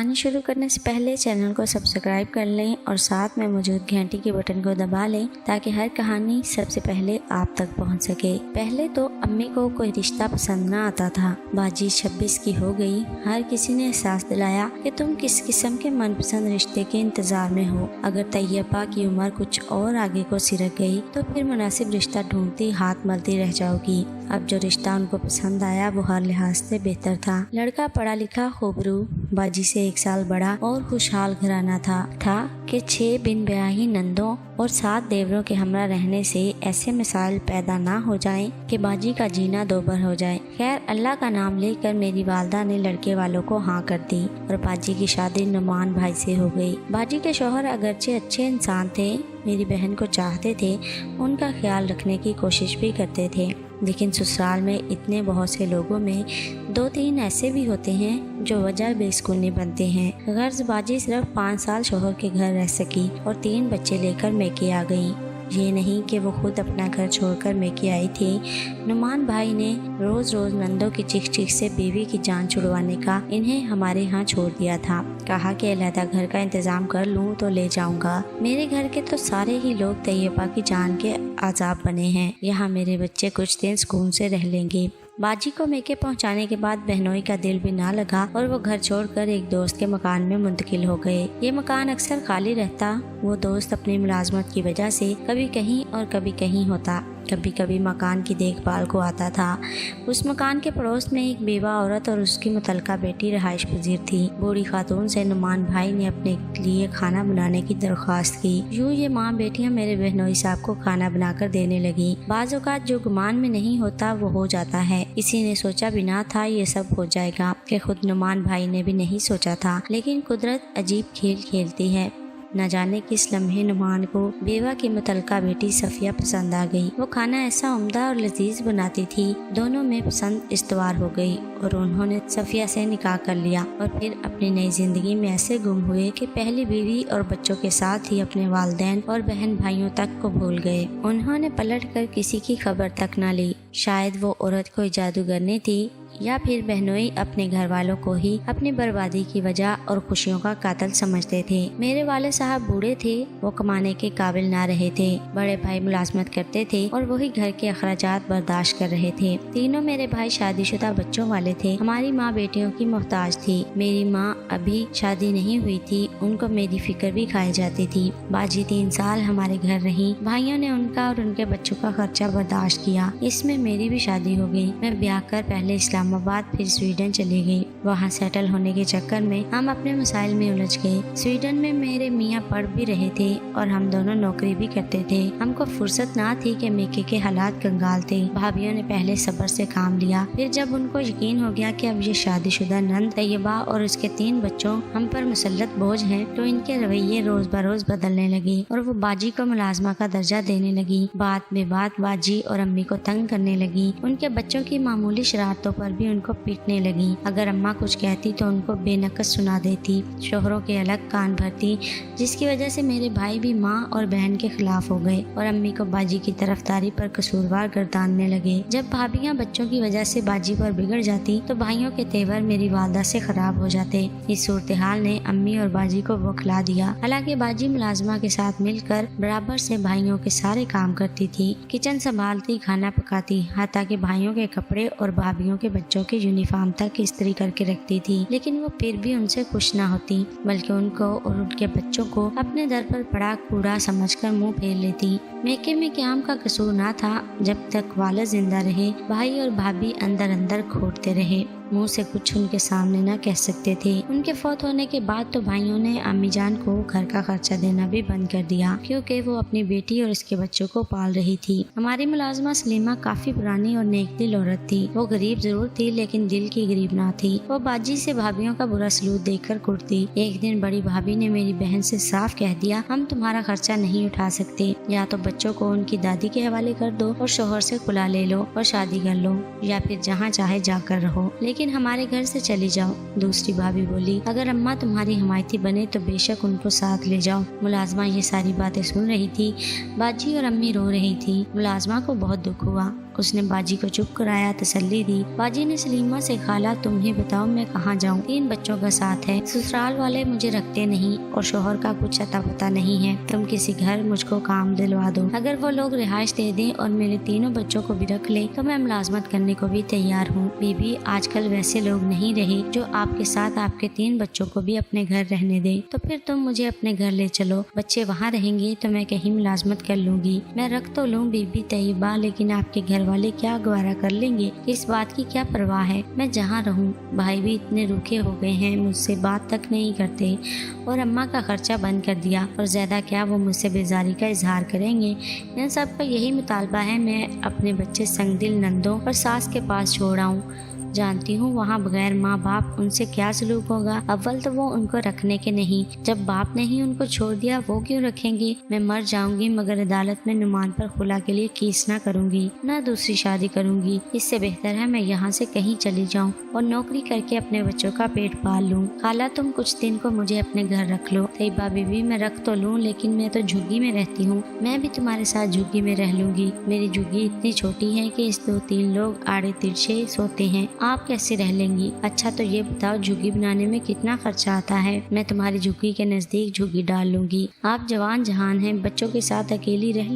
کہانی شروع کرنے سے پہلے چینل کو سبسکرائب کر لیں اور ساتھ میں موجود گھنٹی کے بٹن کو دبا لیں تاکہ ہر کہانی سب سے پہلے آپ تک پہنچ سکے۔ پہلے تو امی کو کوئی رشتہ پسند نہ آتا تھا۔ باجی 26 کی ہو گئی۔ ہر کسی نے احساس دلایا کہ تم کس قسم کے من پسند رشتے کے انتظار میں ہو۔ اگر طیبہ کی عمر کچھ اور آگے کو سرک گئی تو پھر مناسب رشتہ ڈھونڈتی ہاتھ ملتی رہ جاؤ گی۔ اب جو رشتہ ان کو پسند آیا وہ ہر لحاظ سے بہتر تھا۔ لڑکا پڑھا لکھا، خوبرو، باجی سے 1 سال بڑا اور خوشحال گھرانہ تھا کہ 6 بن بیاہی نندوں اور 7 دیوروں کے ہمراہ رہنے سے ایسے مسائل پیدا نہ ہو جائیں کہ باجی کا جینا دوبر ہو جائے۔ خیر، اللہ کا نام لے کر میری والدہ نے لڑکے والوں کو ہاں کر دی اور باجی کی شادی نعمان بھائی سے ہو گئی۔ باجی کے شوہر اگرچہ اچھے انسان تھے، میری بہن کو چاہتے تھے، ان کا خیال رکھنے کی کوشش بھی کرتے تھے، لیکن سسرال میں اتنے بہت سے لوگوں میں 2-3 ایسے بھی ہوتے ہیں جو وجہ بے سکونی بنتے ہیں۔ غرض باجی صرف 5 سال شوہر کے گھر رہ سکی اور 3 بچے لے کر میکے آ گئی۔ یہ نہیں کہ وہ خود اپنا گھر چھوڑ کر میکے آئی تھی۔ نعمان بھائی نے روز نندوں کی چیخ چیخ سے بیوی کی جان چھڑوانے کا انہیں ہمارے ہاں چھوڑ دیا تھا۔ کہا کہ علیحدہ گھر کا انتظام کر لوں تو لے جاؤں گا۔ میرے گھر کے تو سارے ہی لوگ طیبہ کی جان کے عذاب بنے ہیں، یہاں میرے بچے کچھ دن سکون سے رہ لیں گے۔ باجی کو میکے پہنچانے کے بعد بہنوئی کا دل بھی نہ لگا اور وہ گھر چھوڑ کر ایک دوست کے مکان میں منتقل ہو گئے۔ یہ مکان اکثر خالی رہتا۔ وہ دوست اپنی ملازمت کی وجہ سے کبھی کہیں اور کبھی کہیں ہوتا، کبھی کبھی مکان کی دیکھ بھال کو آتا تھا۔ اس مکان کے پڑوس میں ایک بیوہ عورت اور اس کی متعلقہ بیٹی رہائش پذیر تھی۔ بوڑھی خاتون سے نعمان بھائی نے اپنے لیے کھانا بنانے کی درخواست کی۔ یوں یہ ماں بیٹیاں میرے بہنوئی صاحب کو کھانا بنا کر دینے لگی۔ بعض اوقات جو گمان میں نہیں ہوتا وہ ہو جاتا ہے۔ کسی نے سوچا بھی نہ تھا یہ سب ہو جائے گا، کہ خود نعمان بھائی نے بھی نہیں سوچا تھا، لیکن قدرت عجیب کھیل کھیلتی ہے۔ نہ جانے کس لمحے نعمان کو بیوہ کی متعلقہ بیٹی صفیہ پسند آ گئی۔ وہ کھانا ایسا عمدہ اور لذیذ بناتی تھی، دونوں میں پسند استوار ہو گئی اور انہوں نے صفیہ سے نکاح کر لیا اور پھر اپنی نئی زندگی میں ایسے گم ہوئے کہ پہلی بیوی اور بچوں کے ساتھ ہی اپنے والدین اور بہن بھائیوں تک کو بھول گئے۔ انہوں نے پلٹ کر کسی کی خبر تک نہ لی۔ شاید وہ عورت کوئی جادوگرنی تھی یا پھر بہنوئی اپنے گھر والوں کو ہی اپنی بربادی کی وجہ اور خوشیوں کا قاتل سمجھتے تھے۔ میرے والد صاحب بوڑھے تھے، وہ کمانے کے قابل نہ رہے تھے۔ بڑے بھائی ملازمت کرتے تھے اور وہی گھر کے اخراجات برداشت کر رہے تھے۔ تینوں میرے بھائی شادی شدہ بچوں والے تھے۔ ہماری ماں بیٹیوں کی محتاج تھی۔ میری ماں ابھی شادی نہیں ہوئی تھی، ان کو میری فکر بھی کھائی جاتی تھی۔ باجی 3 سال ہمارے گھر رہی۔ بھائیوں نے ان کا اور ان کے بچوں کا خرچہ برداشت کیا۔ اس میں میری بھی شادی ہو گئی۔ میں بیاہ کر پہلے اسلام آباد پھر سویڈن چلی گئی۔ وہاں سیٹل ہونے کے چکر میں ہم اپنے مسائل میں الجھ گئے۔ سویڈن میں میرے میاں پڑھ بھی رہے تھے اور ہم دونوں نوکری بھی کرتے تھے۔ ہم کو فرصت نہ تھی کہ میکے کے حالات کنگال تھے۔ بھابھیوں نے پہلے صبر سے کام لیا، پھر جب ان کو یقین ہو گیا کہ اب یہ شادی شدہ نند طیبہ اور اس کے 3 بچوں ہم پر مسلط بوجھ ہیں تو ان کے رویے روز بروز بدلنے لگے اور وہ باجی کو ملازمہ کا درجہ دینے لگی۔ بات بے بات باجی اور امی کو تنگ کرنے لگی۔ ان کے بچوں کی معمولی شرارتوں پر بھی ان کو پیٹنے لگی۔ اگر اماں کچھ کہتی تو ان کو بے نقص سنا دیتی، شوہروں کے الگ کان بھرتی، جس کی وجہ سے میرے بھائی بھی ماں اور بہن کے خلاف ہو گئے اور امی کو باجی کی طرفداری پر قصوروار گرداننے لگے۔ جب بھابیاں بچوں کی وجہ سے باجی پر بگڑ جاتی تو بھائیوں کے تیور میری والدہ سے خراب ہو جاتے۔ اس صورتحال نے امی اور باجی کو بوکھلا دیا۔ حالانکہ باجی ملازمہ کے ساتھ مل کر برابر سے بھائیوں کے سارے کام کرتی تھی، کچن سنبھالتی، کھانا پکاتی، حتیٰ کہ بھائیوں کے کپڑے اور بھابیوں کے بچوں کے یونیفارم تک استری کر کے رکھتی تھی، لیکن وہ پھر بھی ان سے خوش نہ ہوتی، بلکہ ان کو اور ان کے بچوں کو اپنے در پر پڑا کوڑا سمجھ کر منہ پھیر لیتی۔ میکے میں قیام کا قصور نہ تھا۔ جب تک والد زندہ رہے بھائی اور بھابھی اندر اندر کھوٹتے رہے، منہ سے کچھ ان کے سامنے نہ کہہ سکتے تھے۔ ان کے فوت ہونے کے بعد تو بھائیوں نے امی جان کو گھر کا خرچہ دینا بھی بند کر دیا، کیونکہ وہ اپنی بیٹی اور اس کے بچوں کو پال رہی تھی۔ ہماری ملازمہ سلیمہ کافی پرانی اور نیک دل عورت تھی۔ وہ غریب ضرور تھی لیکن دل کی غریب نہ تھی۔ وہ باجی سے بھابھیوں کا برا سلوک دیکھ کر کڑتی۔ ایک دن بڑی بھابھی نے میری بہن سے صاف کہہ دیا، ہم تمہارا خرچہ نہیں اٹھا سکتے، یا تو بچوں کو ان کی دادی کے حوالے کر دو اور شوہر سے کھلا لے لو اور شادی کر لو، یا پھر جہاں چاہے جا کر رہو، لیکن ہمارے گھر سے چلی جاؤ۔ دوسری بھابھی بولی، اگر اماں تمہاری حمایتی بنے تو بے شک ان کو ساتھ لے جاؤ۔ ملازمہ یہ ساری باتیں سن رہی تھی۔ باجی اور امی رو رہی تھی۔ ملازمہ کو بہت دکھ ہوا۔ اس نے باجی کو چپ کرایا، تسلی دی۔ باجی نے سلیمہ سے خالہ تم ہی بتاؤ میں کہاں جاؤں، 3 بچوں کا ساتھ ہے، سسرال والے مجھے رکھتے نہیں اور شوہر کا کچھ اتا پتا نہیں ہے، تم کسی گھر مجھ کو کام دلوا دو، اگر وہ لوگ رہائش دے دیں اور میرے تینوں بچوں کو بھی رکھ لے تو میں ملازمت کرنے کو بھی تیار ہوں۔ بی بی آج کل ویسے لوگ نہیں رہے جو آپ کے ساتھ آپ کے 3 بچوں کو بھی اپنے گھر رہنے دیں، تو پھر تم مجھے اپنے گھر لے چلو، بچے وہاں رہیں گے تو میں کہیں ملازمت کر لوں گی، میں رکھ تو لوں بی بی طیبہ، لیکن آپ کے گھر والے کیا گوارا کر لیں گے، اس بات کی کیا پرواہ ہے، میں جہاں رہوں۔ بھائی بھی اتنے روکھے ہو گئے ہیں، مجھ سے بات تک نہیں کرتے اور اماں کا خرچہ بند کر دیا، اور زیادہ کیا وہ مجھ سے بیزاری کا اظہار کریں گے۔ ان سب کا یہی مطالبہ ہے میں اپنے بچے سنگ دل نندوں اور ساس کے پاس چھوڑ آؤں، جانتی ہوں وہاں بغیر ماں باپ ان سے کیا سلوک ہوگا، اول تو وہ ان کو رکھنے کے نہیں، جب باپ نے ہی ان کو چھوڑ دیا وہ کیوں رکھیں گی، میں مر جاؤں گی مگر عدالت میں نعمان پر خلا کے لیے کیس نہ کروں گی، نہ دوسری شادی کروں گی، اس سے بہتر ہے میں یہاں سے کہیں چلی جاؤں اور نوکری کر کے اپنے بچوں کا پیٹ پال لوں۔ خالہ تم کچھ دن کو مجھے اپنے گھر رکھ لو۔ طیبہ بی بی میں رکھ تو لوں لیکن میں تو جھگی میں رہتی ہوں، میں بھی تمہارے ساتھ جھگی میں رہ لوں گی، میری جھگی اتنی چھوٹی ہے کہ اس 2-3 لوگ آڑے ترچھے سوتے ہیں، آپ کیسے رہ لیں گی؟ اچھا تو یہ بتاؤ جھگی بنانے میں کتنا خرچہ آتا ہے، میں تمہاری جھگی کے نزدیک جھگی ڈال لوں گی، آپ جوان جہان ہیں، بچوں کے ساتھ اکیلی رہ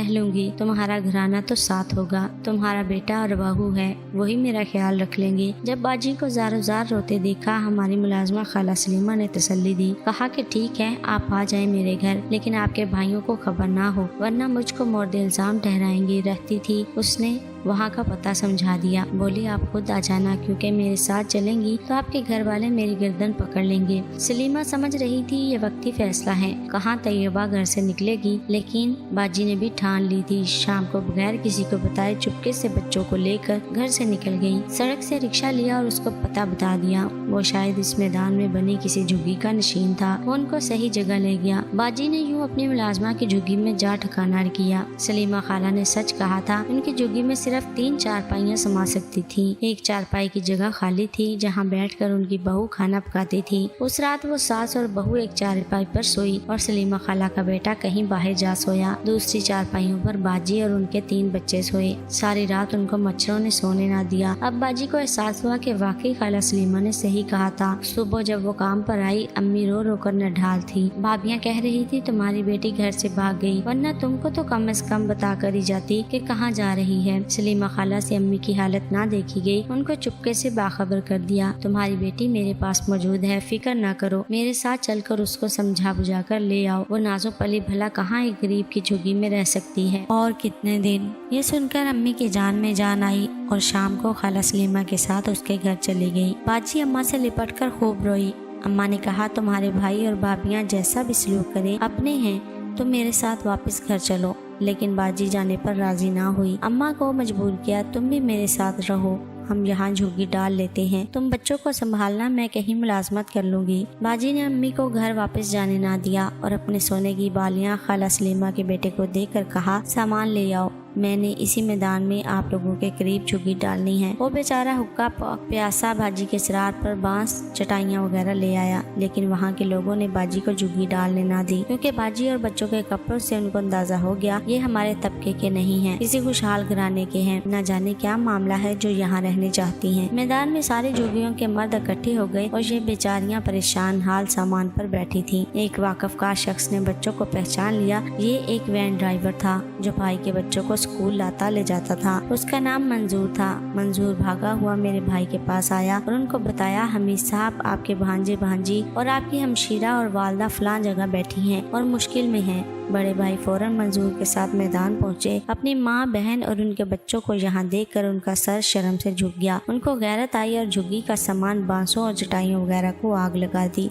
لوں گی، تمہارا گھرانہ تو ساتھ ہوگا، تمہارا بیٹا اور بہو ہے وہی میرا خیال رکھ لیں گے۔ جب باجی کو زار و زار روتے دیکھا ہماری ملازمہ خالہ سلیمہ نے تسلی دی، کہا کہ ٹھیک ہے آپ آ جائیں میرے گھر، لیکن آپ کے بھائیوں کو خبر نہ ہو ورنہ مجھ کو مورد الزام ٹھہرائیں گے۔ رہتی تھی اس نے وہاں کا پتہ سمجھا دیا، بولی آپ خود آ جانا کیونکہ میرے ساتھ چلیں گی تو آپ کے گھر والے میری گردن پکڑ لیں گے۔ سلیمہ سمجھ رہی تھی یہ وقتی فیصلہ ہے، کہاں طیبہ گھر سے نکلے گی، لیکن باجی نے بھی ٹھان لی تھی، شام کو بغیر کسی کو بتائے چپکے سے بچوں کو لے کر گھر سے نکل گئی، سڑک سے رکشہ لیا اور اس کو پتہ بتا دیا، وہ شاید اس میدان میں بنی کسی جھگی کا نشین تھا، وہ ان کو صحیح جگہ لے گیا۔ باجی نے یوں اپنی ملازمہ کی جھگی میں جا ٹھکانہ کیا، سلیمہ خالہ نے سچ کہا تھا، ان کی جھگی میں صرف 3 چارپائیاں سما سکتی تھی، ایک چارپائی کی جگہ خالی تھی جہاں بیٹھ کر ان کی بہو کھانا پکاتی تھی۔ اس رات وہ ساس اور بہو ایک چارپائی پر سوئی اور سلیمہ خالہ کا بیٹا کہیں باہر جا سویا، دوسری چارپائیوں پر باجی اور ان کے 3 بچے سوئے، ساری رات ان کو مچھروں نے سونے نہ دیا۔ اب باجی کو احساس ہوا کہ واقعی خالہ سلیمہ نے صحیح کہا تھا۔ صبح جب وہ کام پر آئی امی رو رو کر نڈھال تھی، بھابیاں کہہ رہی تھی تمہاری بیٹی گھر سے بھاگ گئی ورنہ تم کو تو کم از کم بتا کر ہی جاتی کہ کہاں جا رہی ہے۔ سلیمہ خالہ سے امی کی حالت نہ دیکھی گئی، ان کو چپکے سے باخبر کر دیا، تمہاری بیٹی میرے پاس موجود ہے، فکر نہ کرو، میرے ساتھ چل کر اس کو سمجھا بجھا کر لے آؤ، وہ نازو پلی بھلا کہاں ایک غریب کی جھگی میں رہ سکتی ہے اور کتنے دن۔ یہ سن کر امی کی جان میں جان آئی اور شام کو خالہ سلیمہ کے ساتھ اس کے گھر چلی گئی۔ باجی اماں سے لپٹ کر خوب روئی، اماں نے کہا تمہارے بھائی اور بھابیاں جیسا بھی سلوک کرے اپنے ہیں، تم میرے ساتھ واپس گھر چلو، لیکن باجی جانے پر راضی نہ ہوئی، اماں کو مجبور کیا تم بھی میرے ساتھ رہو، ہم یہاں جھوگی ڈال لیتے ہیں، تم بچوں کو سنبھالنا، میں کہیں ملازمت کر لوں گی۔ باجی نے امی کو گھر واپس جانے نہ دیا اور اپنے سونے کی بالیاں خالہ سلیمہ کے بیٹے کو دے کر کہا سامان لے آؤ، میں نے اسی میدان میں آپ لوگوں کے قریب جھگی ڈالنی ہے۔ وہ بیچارہ حقہ پیاسا باجی کے سرار پر بانس چٹائیاں وغیرہ لے آیا، لیکن وہاں کے لوگوں نے باجی کو جھگی ڈالنے نہ دی، کیونکہ باجی اور بچوں کے کپڑوں سے ان کو اندازہ ہو گیا یہ ہمارے طبقے کے نہیں ہیں، کسی خوشحال گھرانے کے ہیں، نہ جانے کیا معاملہ ہے جو یہاں رہنے چاہتی ہیں۔ میدان میں سارے جھگیوں کے مرد اکٹھے ہو گئے اور یہ بیچاریاں پریشان حال سامان پر بیٹھی تھیں۔ ایک واقف کار شخص نے بچوں کو پہچان لیا، یہ ایک وین ڈرائیور تھا جو بھائی کے بچوں کو اسکول لاتا لے جاتا تھا، اس کا نام منظور تھا۔ منظور بھاگا ہوا میرے بھائی کے پاس آیا اور ان کو بتایا حمید صاحب آپ کے بھانجے بھانجی اور آپ کی ہمشیرہ اور والدہ فلاں جگہ بیٹھی ہیں اور مشکل میں ہیں۔ بڑے بھائی فوراً منظور کے ساتھ میدان پہنچے، اپنی ماں بہن اور ان کے بچوں کو یہاں دیکھ کر ان کا سر شرم سے جھک گیا، ان کو غیرت آئی اور جھگی کا سامان بانسوں اور چٹائیوں وغیرہ کو آگ لگا دی۔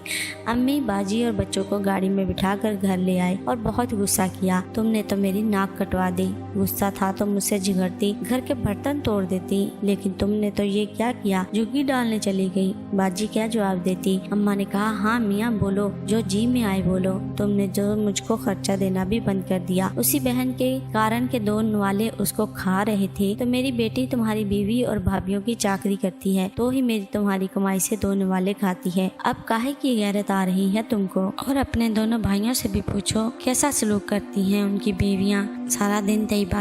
امی باجی اور بچوں کو گاڑی میں بٹھا کر گھر لے آئے اور بہت غصہ کیا، تم نے تو میری ناک کٹوا دی، غصہ تھا تو مجھ سے جھگڑتی، گھر کے برتن توڑ دیتی، لیکن تم نے تو یہ کیا کیا، جھگی ڈالنے چلی گئی۔ باجی کیا جواب دیتی؟ اماں نے کہا ہاں میاں بولو، جو جی میں آئے بولو، تم نے جو مجھ کو خرچہ دینا بھی بند کر دیا، اسی بہن کے کارن کے 2 نوالے اس کو کھا رہے تھے، تو میری بیٹی تمہاری بیوی اور بھابیوں کی چاکری کرتی ہے تو ہی میری تمہاری کمائی سے 2 نوالے کھاتی ہے، اب کاہے کی غیرت آ رہی ہے تم کو؟ اور اپنے دونوں بھائیوں سے بھی پوچھو کیسا سلوک کرتی ہیں ان کی بیویاں، سارا دن طیبہ